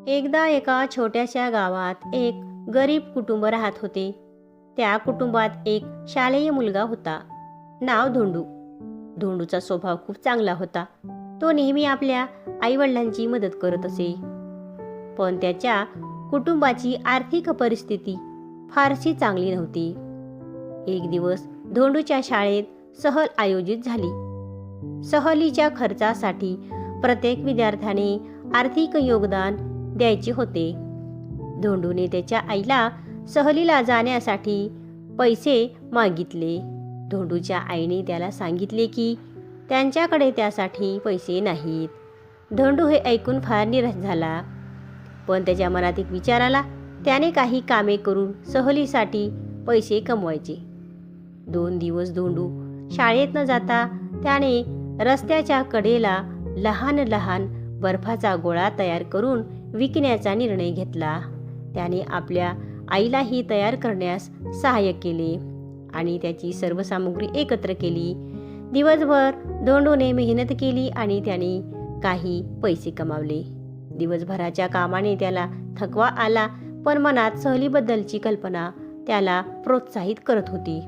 एकदा एका छोट्याशा गावात एक गरीब कुटुंब राहत होते. त्या कुटुंबात एक शालेय मुलगा होता. नाव धोंडू. धोंडूचा स्वभाव खूप चांगला होता. तो नेहमी आपल्या आईवडिलांची मदत करत असे. पण त्याच्या कुटुंबाची आर्थिक परिस्थिती फारशी चांगली नव्हती. एक दिवस धोंडूच्या शाळेत सहल आयोजित झाली. सहलीच्या खर्चासाठी प्रत्येक विद्यार्थ्याने आर्थिक योगदान द्यायचे होते. धोंडूने त्याच्या आईला सहलीला जाण्यासाठी पैसे मागितले. धोंडूच्या आईने त्याला सांगितले की त्यांच्याकडे त्यासाठी पैसे नाहीत. धोंडू हे ऐकून फार निराश झाला. पण त्याच्या मनात एक विचार आला. त्याने काही कामे करून सहलीसाठी पैसे कमवायचे. 2 दिवस धोंडू शाळेत न जाता त्याने रस्त्याच्या कडेला लहान लहान बर्फाचा गोळा तयार करून विकण्याचा निर्णय घेतला. त्याने आपल्या आईलाही तयार करण्यास सहाय्य केले आणि त्याची सर्व सामुग्री एकत्र केली. दिवसभर धोंडूने मेहनत केली आणि त्याने काही पैसे कमावले. दिवसभराच्या कामाने त्याला थकवा आला, पण मनात सहलीबद्दलची कल्पना त्याला प्रोत्साहित करत होती.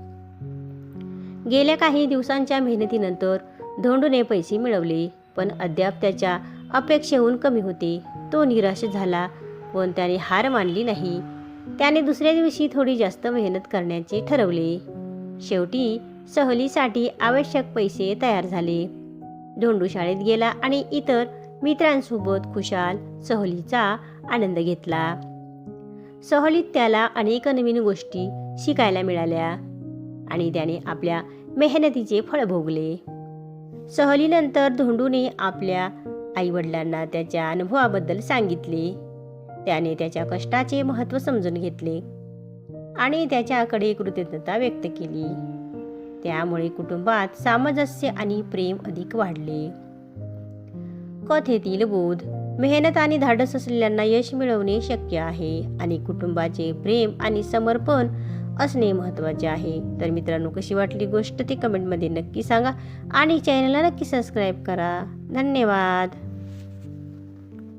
गेल्या काही दिवसांच्या मेहनतीनंतर धोंडूने पैसे मिळवले, पण अद्याप त्याच्या अपेक्षेहून कमी होते. तो निराश झाला, पण त्याने हार मानली नाही. त्याने दुसऱ्या दिवशी थोडी जास्त मेहनत करण्याचे ठरवले. शेवटी सहलीसाठी आवश्यक पैसे तयार झाले. धोंडू शाळेत गेला आणि इतर मित्रांसोबत खुशाल सहलीचा आनंद घेतला. सहलीत त्याला अनेक नवीन गोष्टी शिकायला मिळाल्या आणि त्याने आपल्या मेहनतीचे फळ भोगले. सहलीनंतर धोंडूने आपल्या आईवडिलांना त्याच्या अनुभवाबद्दल सांगितले. त्याने त्याच्या कष्टाचे महत्त्व समजून घेतले आणि त्याच्याकडे कृतज्ञता व्यक्त केली. त्यामुळे कुटुंबात सामंजस्य आणि प्रेम अधिक वाढले. कथेतील बोध: मेहनत आणि धाडस असलेल्यांना यश मिळवणे शक्य आहे आणि कुटुंबाचे प्रेम आणि समर्पण असणे महत्त्वाचे आहे. तर मित्रांनो, कशी वाटली गोष्ट ते कमेंटमध्ये नक्की सांगा आणि चॅनलला नक्की सबस्क्राईब करा. धन्यवाद.